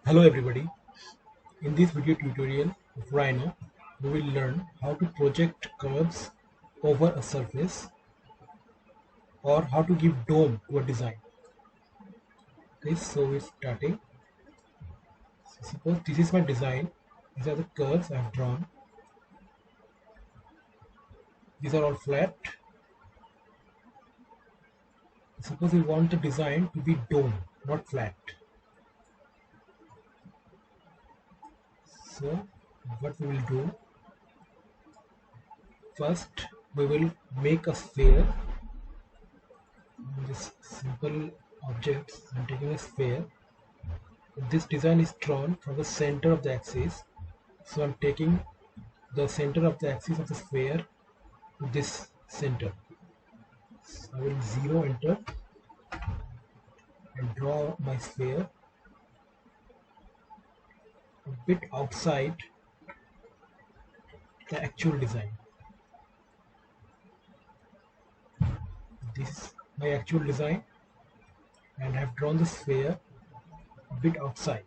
Hello everybody. In this video tutorial of Rhino, we will learn how to project curves over a surface or how to give dome to a design. Okay, so we're starting. So suppose this is my design. These are the curves I have drawn. These are all flat. Suppose we want the design to be dome, not flat. So what we will do, first we will make a sphere. This simple objects, I'm taking a sphere. This design is drawn from the center of the axis, so I'm taking the center of the axis of the sphere to this center. So I will 0 enter and draw my sphere a bit outside the actual design. This is my actual design and I have drawn the sphere a bit outside.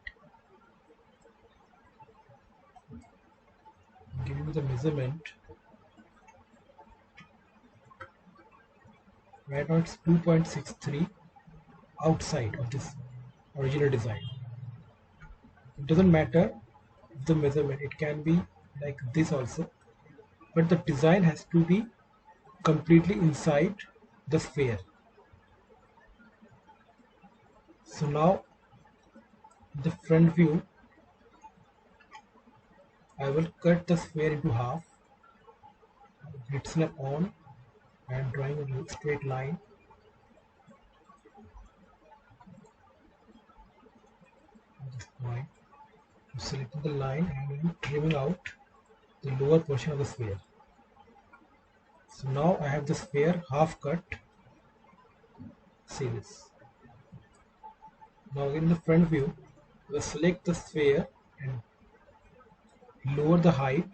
I'm giving you the measurement. Right now it's 2.63 outside of this original design. It doesn't matter the measurement, it can be like this also, but the design has to be completely inside the sphere. So now the front view, I will cut the sphere into half, grid snap on and drawing a straight line. At this point, I'm selecting the line and I'm trimming out the lower portion of the sphere. So now I have the sphere half cut. See this. Now in the front view, I will select the sphere and lower the height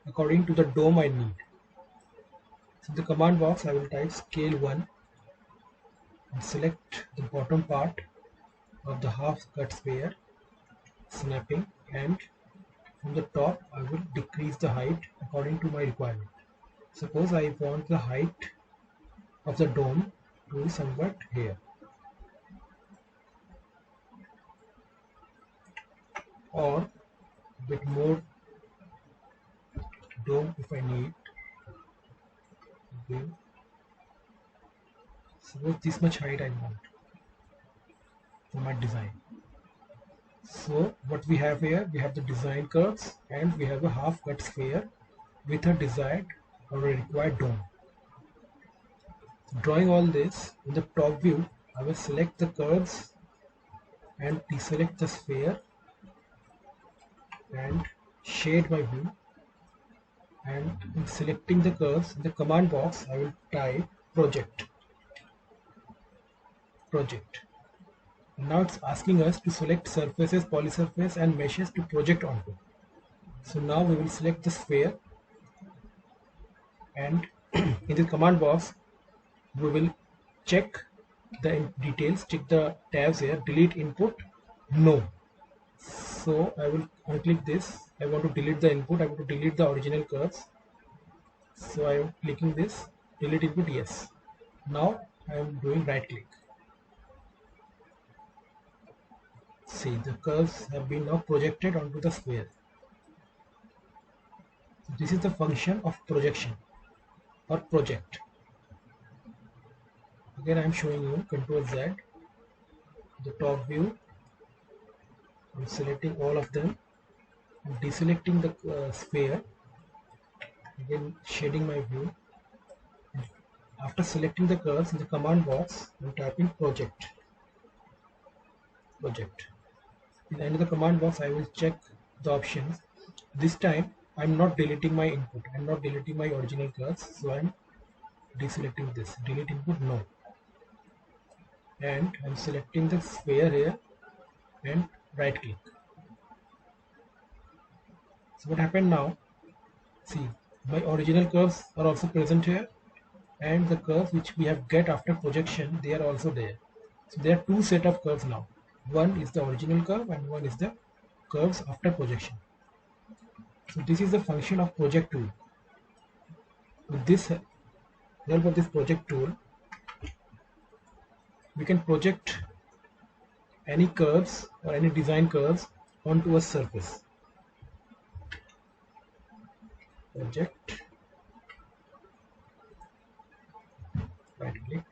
according to the dome I need. So in the command box, I will type scale 1 and select the bottom part of the half cut sphere, snapping, and from the top I will decrease the height according to my requirement. Suppose I want the height of the dome to be somewhat here, or a bit more dome if I need. Okay. Suppose this much height I want for my design. So what we have here, we have the design curves and we have a half cut sphere with a desired or a required dome. Drawing all this, in the top view, I will select the curves and deselect the sphere and shade my view, and in selecting the curves in the command box I will type project. And now it's asking us to select surfaces, polysurface and meshes to project onto. So now we will select the sphere and in the command box we will check the details, check the tabs here, delete input, no. So I will unclick this. I want to delete the input, I want to delete the original curves. So I am clicking this, delete input, yes. Now I am doing right click. See, the curves have been now projected onto the sphere. So this is the function of projection or project. Again I am showing you Ctrl Z, the top view. I'm selecting all of them and deselecting the sphere, again shading my view. After selecting the curves in the command box, I'm typing project. In the end of the command box I will check the options. This time I'm not deleting my input, I'm not deleting my original curves, so I'm deselecting this, delete input, no. And I'm selecting the sphere here and right click. So what happened now, see, my original curves are also present here and the curves which we have get after projection, they are also there. So there are two set of curves now. One is the original curve and one is the curves after projection. So this is the function of project tool. With this help of this project tool, we can project any curves or any design curves onto a surface. Project, right click,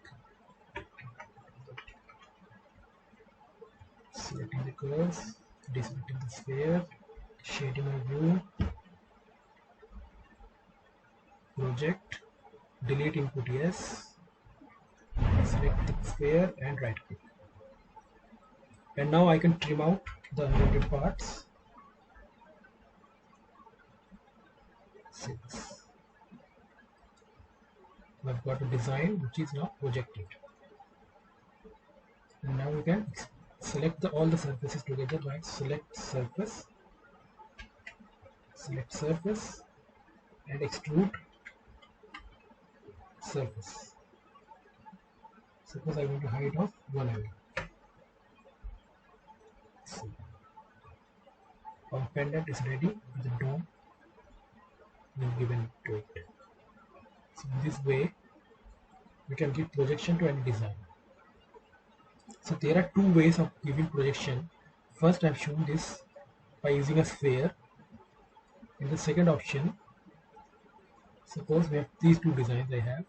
selecting the curves, deselecting the sphere, shading my view, project, delete input yes, select the sphere and right click. And now I can trim out the unwanted parts. See this. I've got a design which is now projected. And now we can select all the surfaces together by select surface, and extrude surface. Suppose I want a height of 1 mm. So our pendant is ready with the dome given to it. So in this way we can give projection to any design. So there are two ways of giving projection. First, I have shown this by using a sphere. In the second option, suppose we have these two designs. I have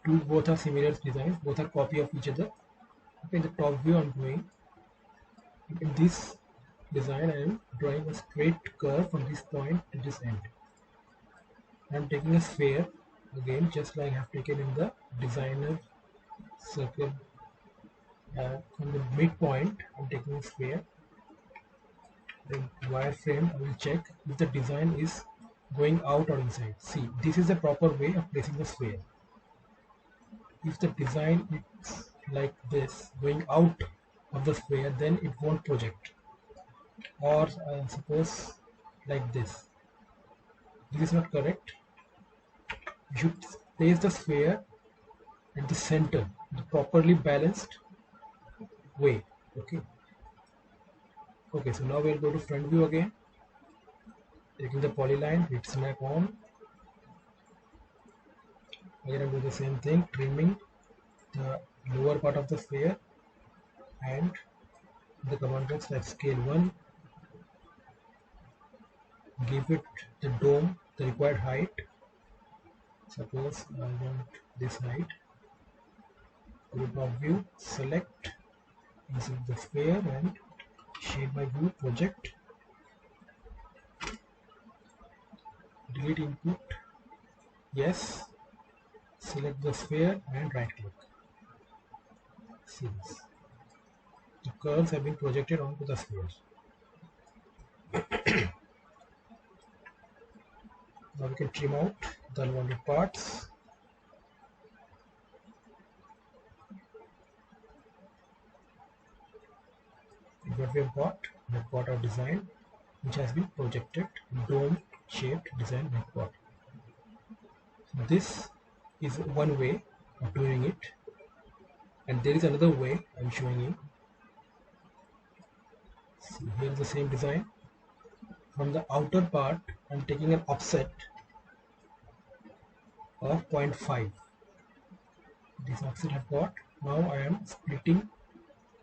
two, both are similar designs, both are copy of each other. Okay, in the top view I'm doing, in this design I am drawing a straight curve from this point to this end. I'm taking a sphere again, just like I have taken in the designer circle. From the midpoint I'm taking a sphere. Then wireframe, I will check if the design is going out or inside. See, this is the proper way of placing the sphere. If the design is like this, going out of the sphere, then it won't project. Or suppose like this. This is not correct. You should place the sphere at the center, the properly balanced way. Okay, so now we'll go to front view again. Taking the polyline, hit snap on. Again, I'll do the same thing, trimming the lower part of the sphere, and the command box type scale 1. Give it the dome the required height. Suppose I want this height. Go to top view, select, insert the sphere and shade my view, project, delete input, yes, select the sphere and right click. See this. The curves have been projected onto the sphere. Now we can trim out the unwanted parts. What we have got our design which has been projected, dome shaped design we have got. So this is one way of doing it, and there is another way I am showing you. See, here is the same design. From the outer part I am taking an offset of 0.5. This offset I have got. Now I am splitting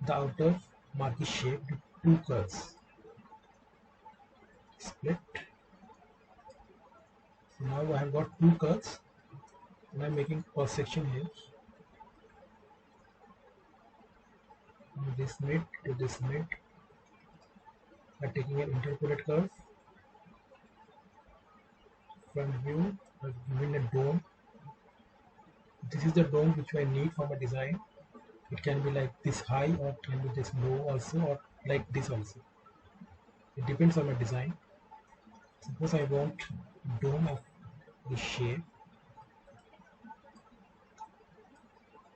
the outer marquee shape with two curves. Split. So now I have got two curves and I am making cross section here. From this mid to this mid. I am taking an interpolate curve. Front view, I have given a dome. This is the dome which I need for my design. It can be like this high or it can be this low also, or like this also. It depends on my design. Suppose I want dome of this shape.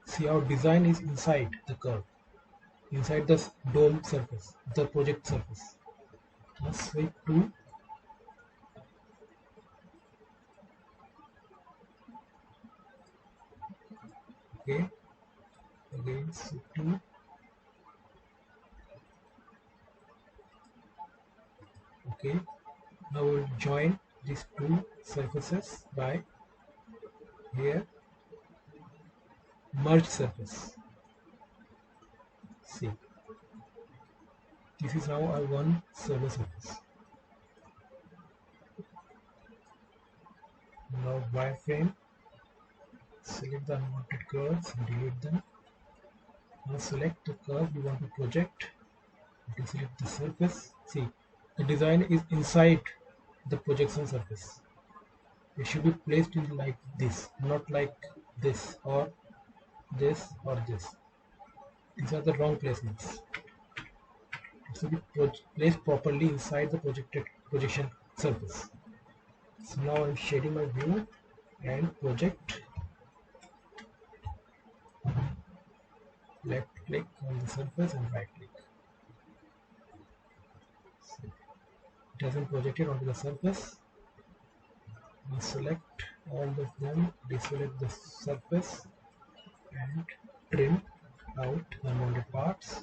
See, our design is inside the curve, inside the dome surface, the project surface. Now sweep to okay, again sweep to Okay, now we'll join these two surfaces by here, merge surface. See, this is now our one server surface. Now wireframe, select the unwanted curves and delete them. Now select the curve you want to project. You select the surface. See, the design is inside the projection surface. It should be placed in like this, not like this or this or this. These are the wrong placements. It should be placed properly inside the projection surface. So now I'm shading my view and project. Left click on the surface and right click. It hasn't projected onto the surface. Now select all of them, deselect the surface and trim out the unwanted parts.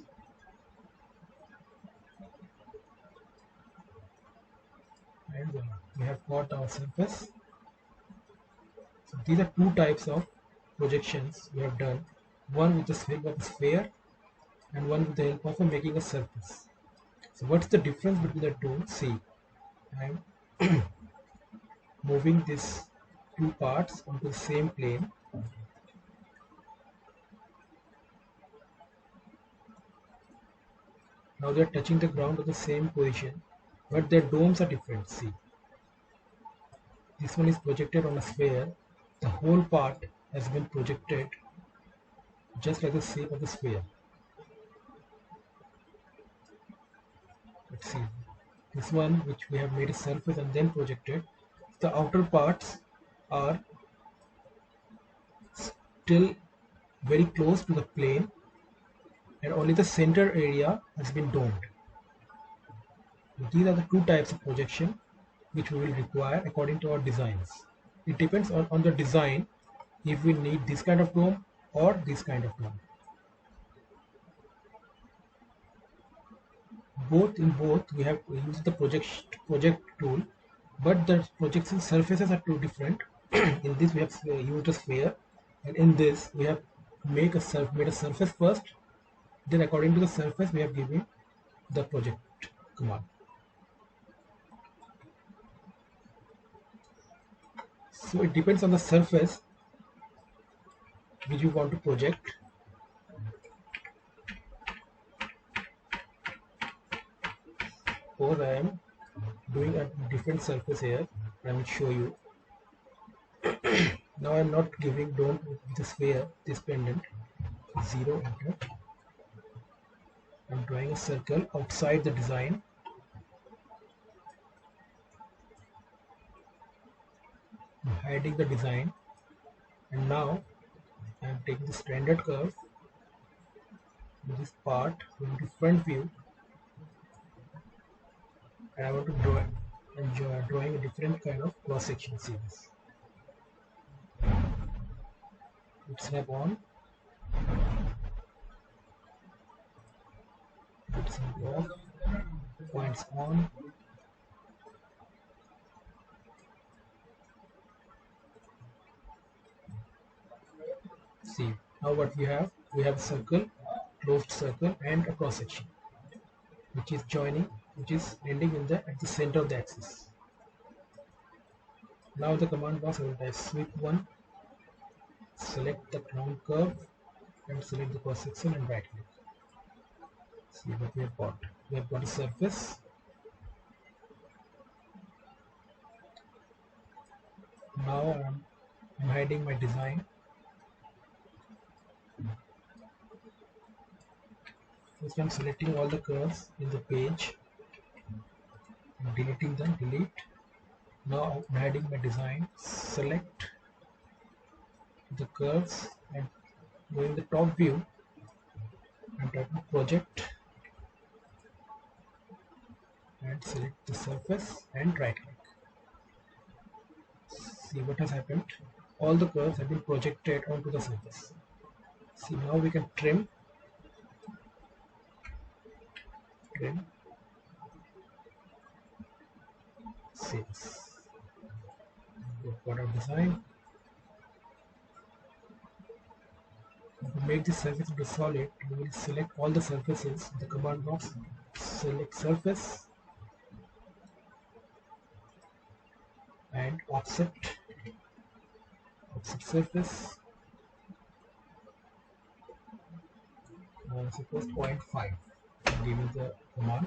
And we have got our surface. So these are two types of projections we have done. One with the help of a sphere and one with the help of making a surface. So what's the difference between the two? See, I'm moving these two parts onto the same plane. Now they are touching the ground at the same position, but their domes are different. See, this one is projected on a sphere. The whole part has been projected just like the shape of the sphere. Let's see, this one which we have made a surface and then projected, the outer parts are still very close to the plane and only the center area has been domed. These are the two types of projection which we will require according to our designs. It depends on the design if we need this kind of dome or this kind of dome. Both we have used the project tool, but the projection surfaces are two different. In this we have used a sphere, and in this we have made a surface first, then according to the surface we have given the project command. So it depends on the surface which you want to project. Or I am doing a different surface here. I will show you. Now I am not giving dome with the sphere, this pendant. 0, enter. I am drawing a circle outside the design. I am hiding the design, and now I am taking the standard curve in this part into front view, and I want to draw it. Drawing a different kind of cross section. See this. Snap on. Snap off. Points on. See, now what we have a circle, closed circle, and a cross section, which is ending at the center of the axis. Now the command box I will type sweep 1, select the ground curve and select the cross section and right click. See what we have got. We have got a surface. Now I'm hiding my design. First I'm selecting all the curves in the page, deleting them, delete. Now I'm hiding my design, select the curves and go in the top view and type project and select the surface and right click. See what has happened. All the curves have been projected onto the surface. See, now we can trim. see this. Got our design. To make this surface into solid, we will select all the surfaces in the command box. Select surface and offset surface. Suppose 0.5. Give me the command.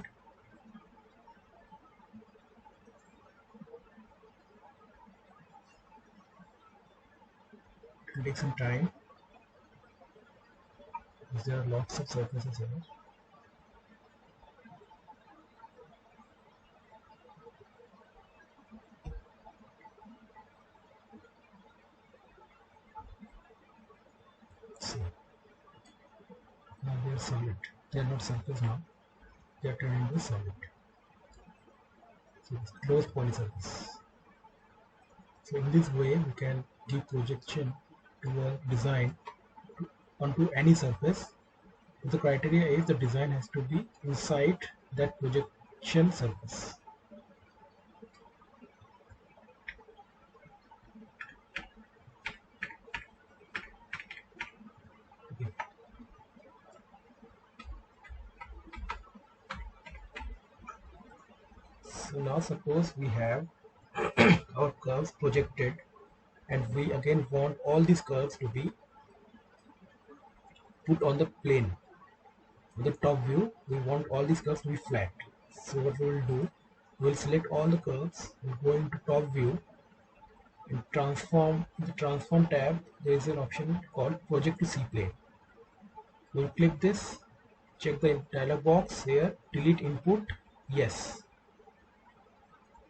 It will take some time because there are lots of surfaces here. See, now they are solid. They are not surface now. They are turned into solid. So it's closed polysurface. So in this way, we can give projection to a design onto any surface. The criteria is the design has to be inside that projection surface. Okay. So now suppose we have our curves projected and we again want all these curves to be put on the plane. For the top view, we want all these curves to be flat. So what we will do, we will select all the curves and go into top view. In the transform tab, there is an option called project to C plane. We will click this, check the dialog box here, delete input, yes,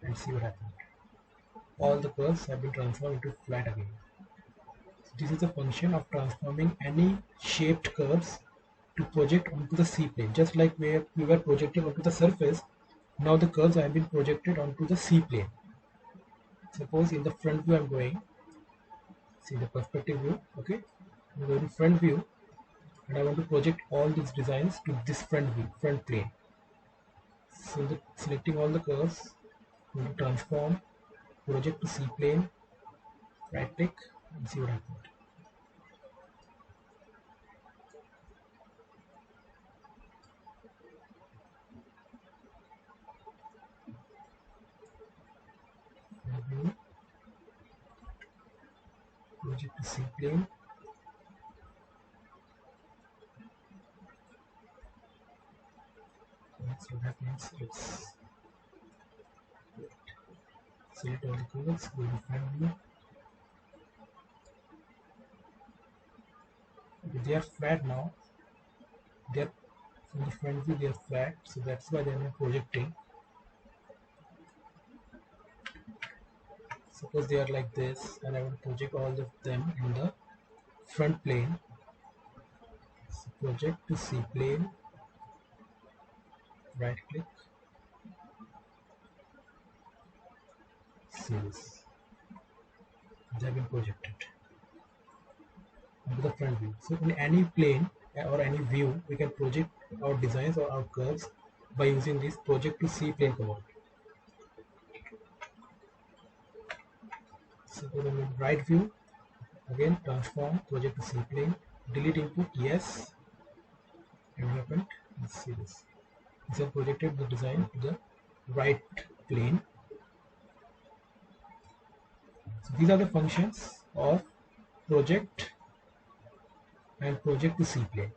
and see what happens. All the curves have been transformed into flat again. So this is the function of transforming any shaped curves to project onto the C plane. Just like where we were projecting onto the surface, now the curves have been projected onto the C plane. Suppose in the front view I'm going, see the perspective view, okay? I'm going to front view and I want to project all these designs to this front view, front plane. So selecting all the curves, I'm going to transform, project to C plane, right click and see what happens. Project to C plane. That's what happens. Let's select all the curves, go to front view. They are flat now. They are from the front view. They are flat, so that's why they are not projecting. Suppose they are like this, and I want to project all of them in the front plane. So project to C plane. Right click. See this. They have been projected onto the front view. So in any plane or any view, we can project our designs or our curves by using this project to C plane command. So in the right view, again transform project to C plane, delete input, yes, and what happened? Let's see this. This has projected the design to the right plane. So these are the functions of project and project to C plane.